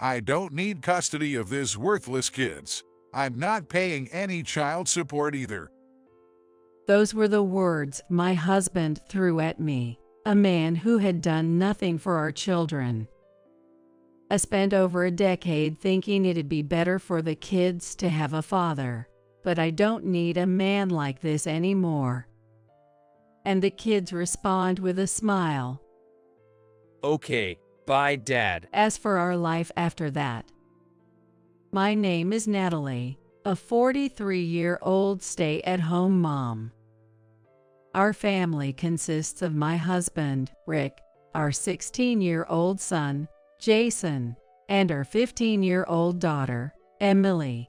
I don't need custody of this worthless kids. I'm not paying any child support either. Those were the words my husband threw at me, a man who had done nothing for our children. I spent over a decade thinking it'd be better for the kids to have a father, but I don't need a man like this anymore. And the kids respond with a smile. Okay, bye, Dad. As for our life after that, my name is Natalie, a 43-year-old stay-at-home mom. Our family consists of my husband, Rick, our 16-year-old son, Jason, and our 15-year-old daughter, Emily.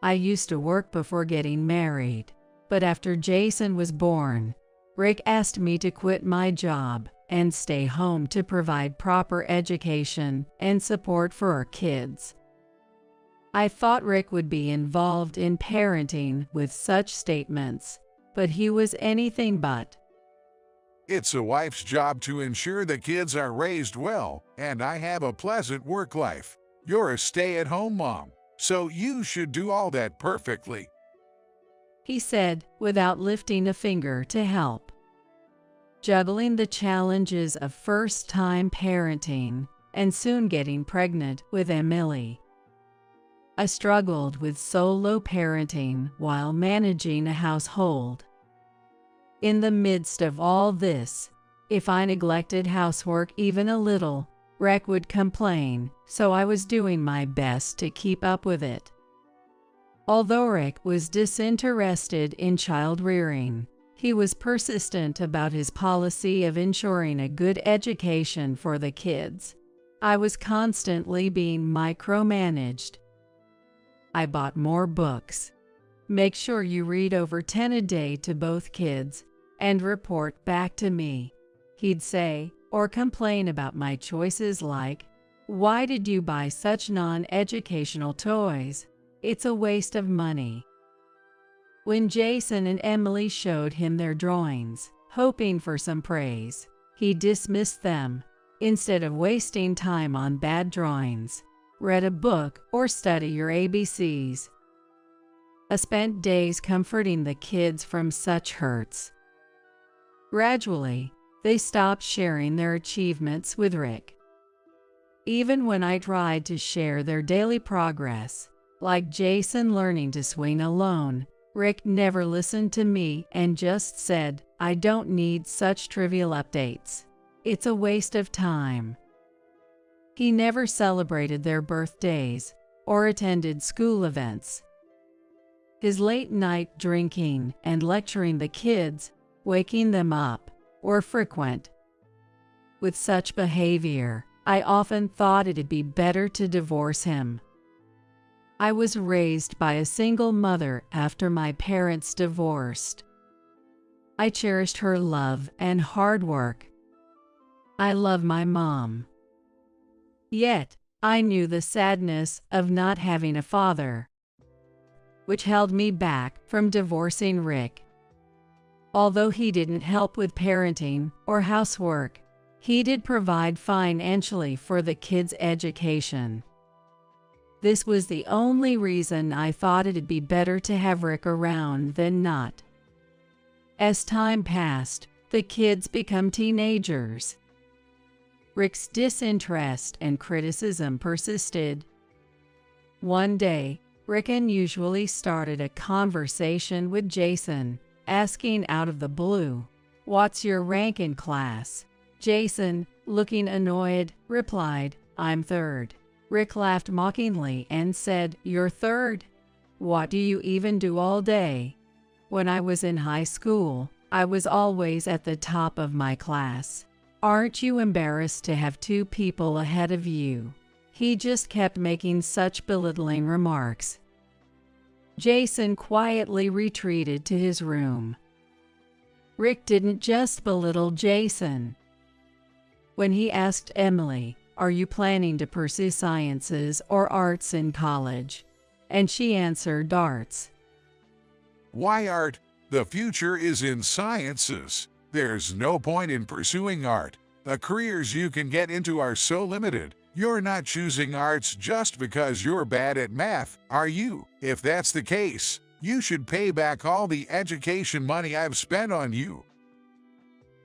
I used to work before getting married, but after Jason was born, Rick asked me to quit my job and stay home to provide proper education and support for our kids. I thought Rick would be involved in parenting with such statements, but he was anything but. It's a wife's job to ensure the kids are raised well, and I have a pleasant work life. You're a stay-at-home mom, so you should do all that perfectly, he said, without lifting a finger to help. Juggling the challenges of first-time parenting and soon getting pregnant with Emily, I struggled with solo parenting while managing a household. In the midst of all this, if I neglected housework even a little, Rick would complain, so I was doing my best to keep up with it. Although Rick was disinterested in child rearing, he was persistent about his policy of ensuring a good education for the kids. I was constantly being micromanaged. I bought more books. Make sure you read over 10 a day to both kids and report back to me, he'd say, or complain about my choices like, "Why did you buy such non-educational toys? It's a waste of money." When Jason and Emily showed him their drawings, hoping for some praise, he dismissed them. Instead of wasting time on bad drawings, read a book or study your ABCs. I spent days comforting the kids from such hurts. Gradually, they stopped sharing their achievements with Rick. Even when I tried to share their daily progress, like Jason learning to swing alone, Rick never listened to me and just said, "I don't need such trivial updates. It's a waste of time." He never celebrated their birthdays or attended school events. His late-night drinking and lecturing the kids, waking them up, were frequent. With such behavior, I often thought it'd be better to divorce him. I was raised by a single mother after my parents divorced. I cherished her love and hard work. I love my mom. Yet, I knew the sadness of not having a father, which held me back from divorcing Rick. Although he didn't help with parenting or housework, he did provide financially for the kids' education. This was the only reason I thought it'd be better to have Rick around than not. As time passed, the kids become teenagers. Rick's disinterest and criticism persisted. One day, Rick unusually started a conversation with Jason, asking out of the blue, "What's your rank in class?" Jason, looking annoyed, replied, "I'm third." Rick laughed mockingly and said, "You're third? What do you even do all day?" "When I was in high school, I was always at the top of my class. Aren't you embarrassed to have two people ahead of you?" He just kept making such belittling remarks. Jason quietly retreated to his room. Rick didn't just belittle Jason. When he asked Emily, "Are you planning to pursue sciences or arts in college?" and she answered arts. "Why art? The future is in sciences. There's no point in pursuing art. The careers you can get into are so limited. You're not choosing arts just because you're bad at math, are you? If that's the case, you should pay back all the education money I've spent on you.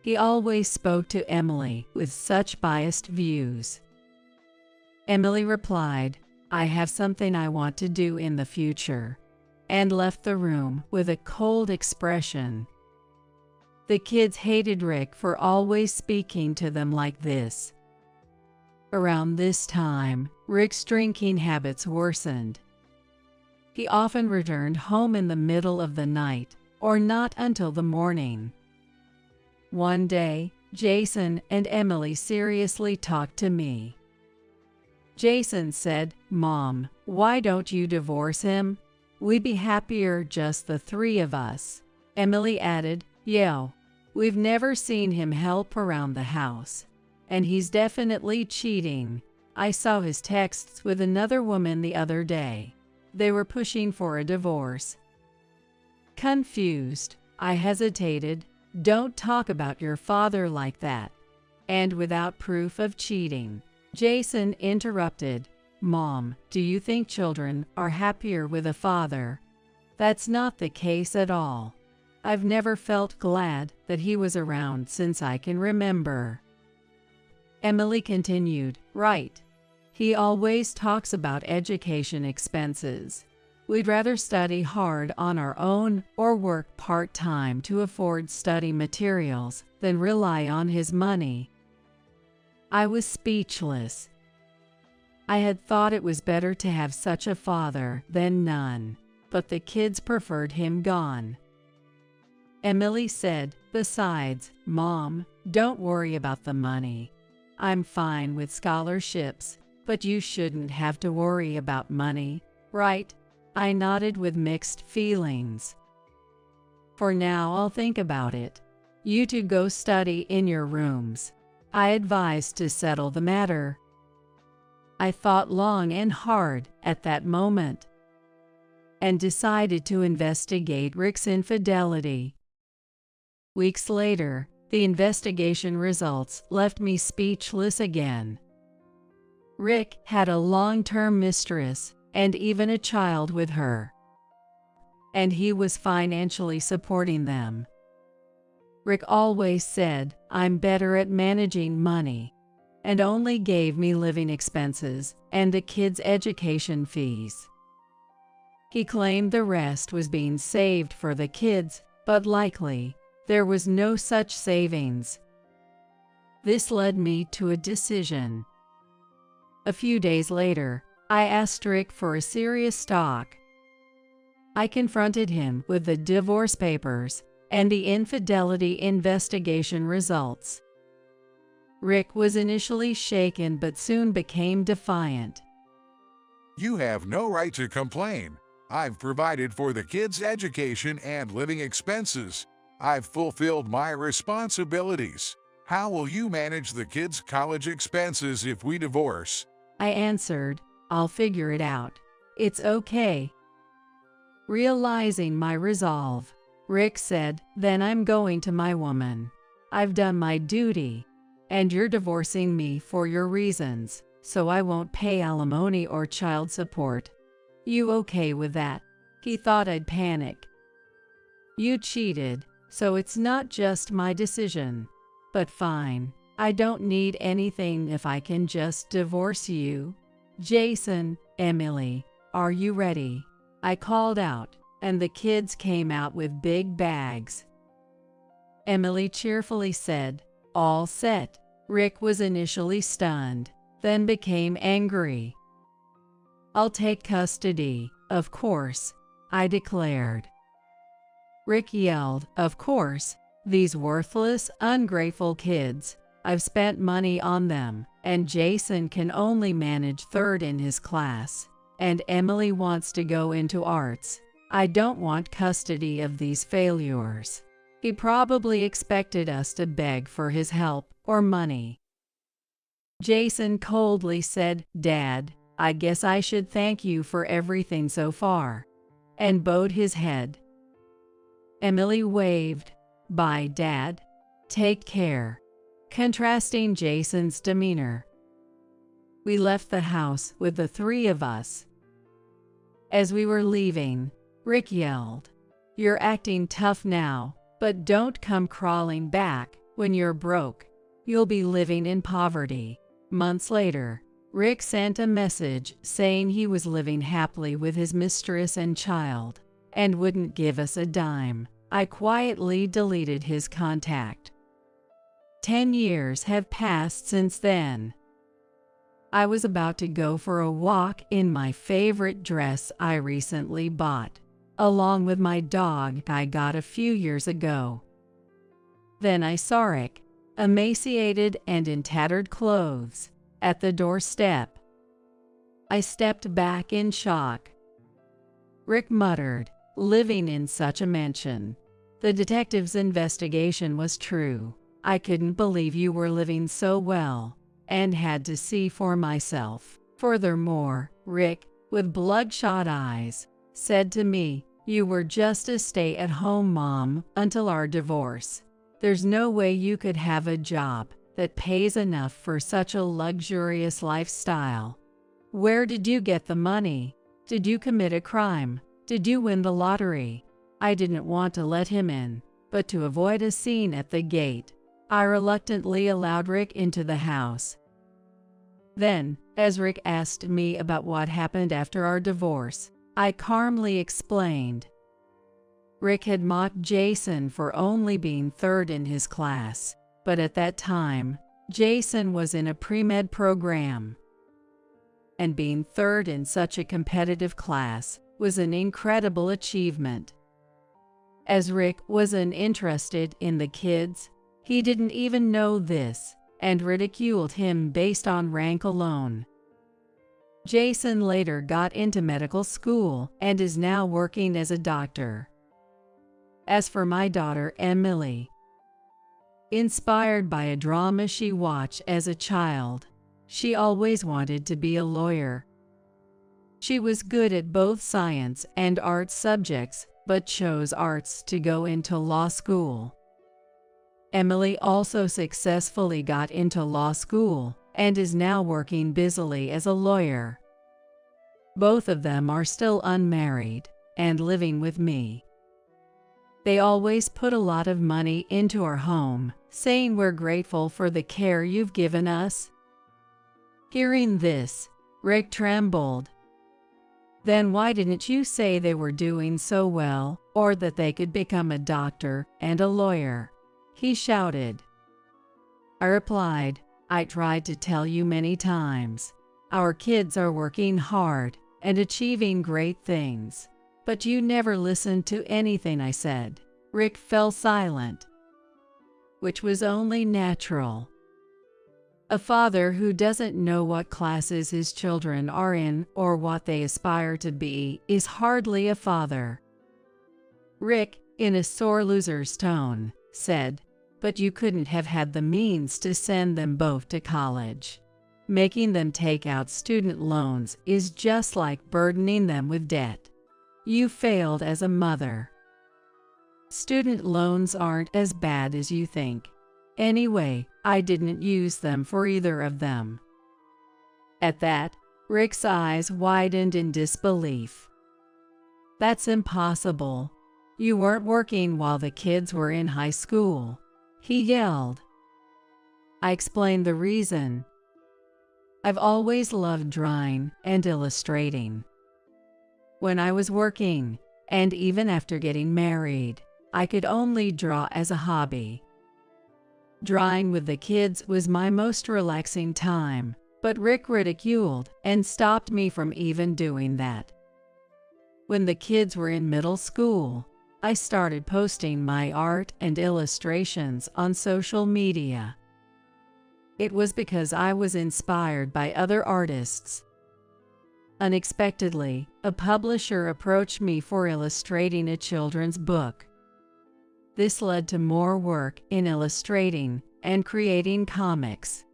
He always spoke to Emily with such biased views. Emily replied, "I have something I want to do in the future," and left the room with a cold expression. The kids hated Rick for always speaking to them like this. Around this time, Rick's drinking habits worsened. He often returned home in the middle of the night, or not until the morning. One day, Jason and Emily seriously talked to me. Jason said, "Mom, why don't you divorce him? We'd be happier just the three of us." Emily added, "Yeah, we've never seen him help around the house, and he's definitely cheating. I saw his texts with another woman the other day. They were pushing for a divorce." Confused, I hesitated. "Don't talk about your father like that." And without proof of cheating, Jason interrupted, "Mom, do you think children are happier with a father? That's not the case at all. I've never felt glad that he was around since I can remember." Emily continued, "Right. He always talks about education expenses. We'd rather study hard on our own or work part-time to afford study materials than rely on his money." I was speechless. I had thought it was better to have such a father than none, but the kids preferred him gone. Emily said, "Besides, Mom, don't worry about the money. I'm fine with scholarships, but you shouldn't have to worry about money, right?" I nodded with mixed feelings. "For now, I'll think about it. You two go study in your rooms," I advised to settle the matter. I thought long and hard at that moment and decided to investigate Rick's infidelity. Weeks later, the investigation results left me speechless again. Rick had a long-term mistress and even a child with her, and he was financially supporting them. Rick always said, "I'm better at managing money," and only gave me living expenses and the kids' education fees. He claimed the rest was being saved for the kids, but likely there was no such savings. This led me to a decision. A few days later, I asked Rick for a serious talk. I confronted him with the divorce papers and the infidelity investigation results. Rick was initially shaken but soon became defiant. You have no right to complain. I've provided for the kids' education and living expenses. I've fulfilled my responsibilities. How will you manage the kids' college expenses if we divorce? I answered, "I'll figure it out. It's okay." Realizing my resolve, Rick said, "Then I'm going to my woman. I've done my duty, and you're divorcing me for your reasons, so I won't pay alimony or child support. You okay with that?" He thought I'd panic. "You cheated, so it's not just my decision. But fine, I don't need anything if I can just divorce you." "Jason, Emily, are you ready?" I called out, and the kids came out with big bags. Emily cheerfully said, "All set." Rick was initially stunned, then became angry. "I'll take custody, of course," I declared. Rick yelled, "Of course, these worthless, ungrateful kids. I've spent money on them, and Jason can only manage third in his class, and Emily wants to go into arts. I don't want custody of these failures." He probably expected us to beg for his help or money. Jason coldly said, "Dad, I guess I should thank you for everything so far," and bowed his head. Emily waved, "Bye, Dad. Take care," contrasting Jason's demeanor. We left the house with the three of us. As we were leaving, Rick yelled, "You're acting tough now, but don't come crawling back when you're broke. You'll be living in poverty." Months later, Rick sent a message saying he was living happily with his mistress and child and wouldn't give us a dime. I quietly deleted his contact. 10 years have passed since then. I was about to go for a walk in my favorite dress I recently bought, along with my dog I got a few years ago. Then I saw Rick, emaciated and in tattered clothes, at the doorstep. I stepped back in shock. Rick muttered, "Living in such a mansion. The detective's investigation was true. I couldn't believe you were living so well, and had to see for myself." Furthermore, Rick, with bloodshot eyes, said to me, "You were just a stay-at-home mom until our divorce. There's no way you could have a job that pays enough for such a luxurious lifestyle. Where did you get the money? Did you commit a crime? Did you win the lottery?" I didn't want to let him in, but to avoid a scene at the gate, I reluctantly allowed Rick into the house. Then, as Rick asked me about what happened after our divorce, I calmly explained. Rick had mocked Jason for only being third in his class, but at that time, Jason was in a pre-med program. And being third in such a competitive class was an incredible achievement. As Rick wasn't interested in the kids, he didn't even know this and ridiculed him based on rank alone. Jason later got into medical school and is now working as a doctor. As for my daughter Emily, inspired by a drama she watched as a child, she always wanted to be a lawyer. She was good at both science and art subjects, but chose arts to go into law school. Emily also successfully got into law school and is now working busily as a lawyer. Both of them are still unmarried and living with me. They always put a lot of money into our home, saying we're grateful for the care you've given us. Hearing this, Rick trembled. "Then why didn't you say they were doing so well, or that they could become a doctor and a lawyer?" he shouted. I replied, "I tried to tell you many times. Our kids are working hard and achieving great things, but you never listened to anything I said." Rick fell silent, which was only natural. A father who doesn't know what classes his children are in or what they aspire to be is hardly a father. Rick, in a sore loser's tone, said, "But you couldn't have had the means to send them both to college. Making them take out student loans is just like burdening them with debt. You failed as a mother. Student loans aren't as bad as you think. Anyway, I didn't use them for either of them." At that, Rick's eyes widened in disbelief. "That's impossible. You weren't working while the kids were in high school," he yelled. I explained the reason. "I've always loved drawing and illustrating. When I was working, and even after getting married, I could only draw as a hobby. Drawing with the kids was my most relaxing time, but Rick ridiculed and stopped me from even doing that. When the kids were in middle school, I started posting my art and illustrations on social media. It was because I was inspired by other artists. Unexpectedly, a publisher approached me for illustrating a children's book. This led to more work in illustrating and creating comics.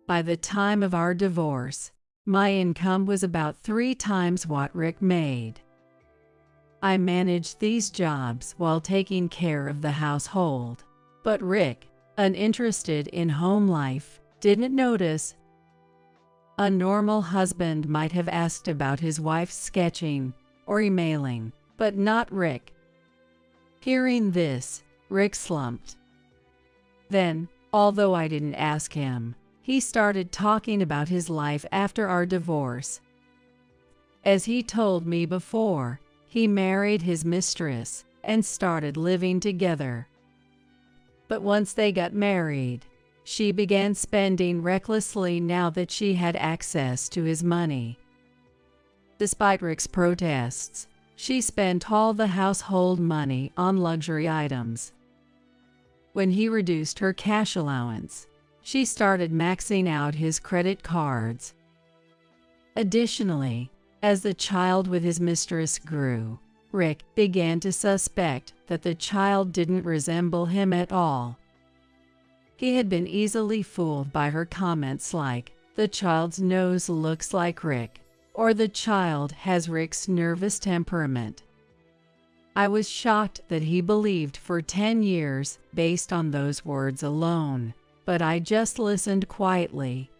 By the time of our divorce, my income was about 3 times what Rick made. I managed these jobs while taking care of the household, but Rick, uninterested in home life, didn't notice. A normal husband might have asked about his wife's sketching or emailing, but not Rick. Hearing this, Rick slumped. Then, although I didn't ask him, he started talking about his life after our divorce. As he told me before, he married his mistress and started living together. But once they got married, she began spending recklessly now that she had access to his money. Despite Rick's protests, she spent all the household money on luxury items. When he reduced her cash allowance, she started maxing out his credit cards. Additionally, as the child with his mistress grew, Rick began to suspect that the child didn't resemble him at all. He had been easily fooled by her comments like, "The child's nose looks like Rick," or "The child has Rick's nervous temperament." I was shocked that he believed for 10 years based on those words alone, but I just listened quietly.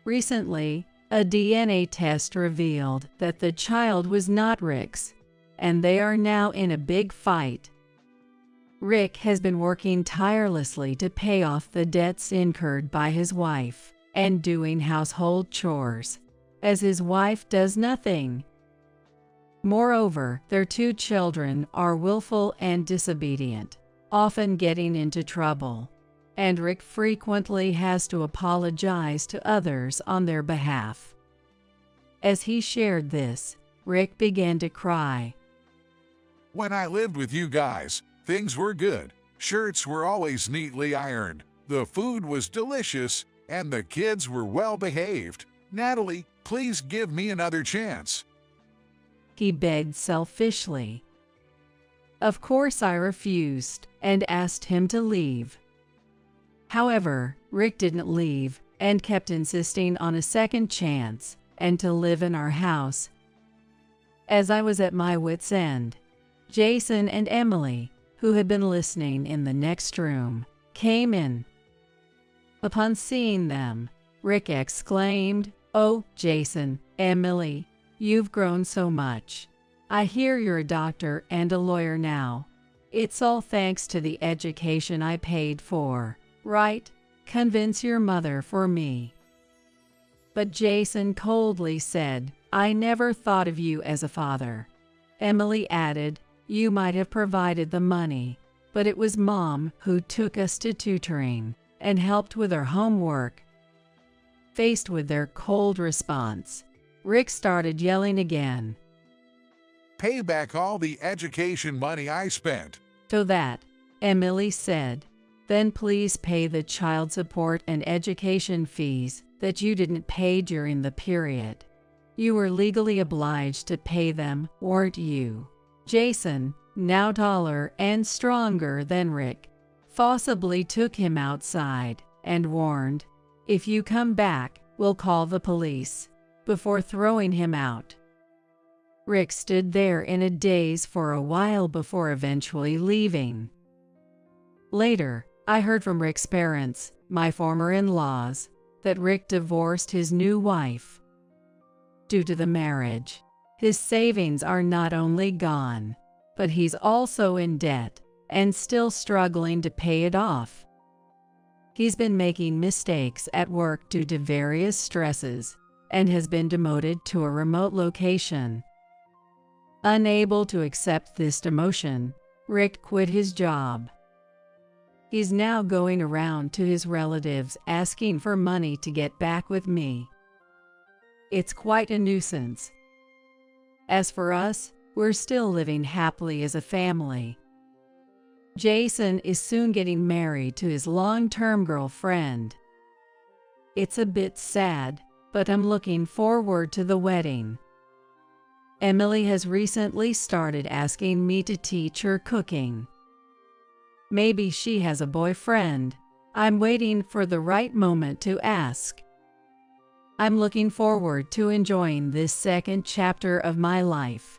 Recently, a DNA test revealed that the child was not Rick's, and they are now in a big fight. Rick has been working tirelessly to pay off the debts incurred by his wife and doing household chores, as his wife does nothing. Moreover, their 2 children are willful and disobedient, often getting into trouble, and Rick frequently has to apologize to others on their behalf. As he shared this, Rick began to cry. When I lived with you guys, things were good. Shirts were always neatly ironed. The food was delicious, and the kids were well behaved. Natalie, please give me another chance. He begged selfishly. Of course I refused and asked him to leave. However, Rick didn't leave and kept insisting on a second chance and to live in our house. As I was at my wit's end, Jason and Emily, who had been listening in the next room, came in. Upon seeing them, Rick exclaimed, "Oh, Jason, Emily, you've grown so much. I hear you're a doctor and a lawyer now. It's all thanks to the education I paid for, right? Convince your mother for me." But Jason coldly said, "I never thought of you as a father." Emily added, "You might have provided the money, but it was Mom who took us to tutoring and helped with our homework." Faced with their cold response, Rick started yelling again. Pay back all the education money I spent. To that, Emily said, "Then please pay the child support and education fees that you didn't pay during the period. You were legally obliged to pay them, weren't you?" Jason, now taller and stronger than Rick, forcibly took him outside and warned, "If you come back, we'll call the police," before throwing him out. Rick stood there in a daze for a while before eventually leaving. Later, I heard from Rick's parents, my former in-laws, that Rick divorced his new wife. Due to the marriage, his savings are not only gone, but he's also in debt and still struggling to pay it off. He's been making mistakes at work due to various stresses and has been demoted to a remote location. Unable to accept this demotion, Rick quit his job. He's now going around to his relatives asking for money to get back with me. It's quite a nuisance. As for us, we're still living happily as a family. Jason is soon getting married to his long-term girlfriend. It's a bit sad, but I'm looking forward to the wedding. Emily has recently started asking me to teach her cooking. Maybe she has a boyfriend. I'm waiting for the right moment to ask. I'm looking forward to enjoying this second chapter of my life.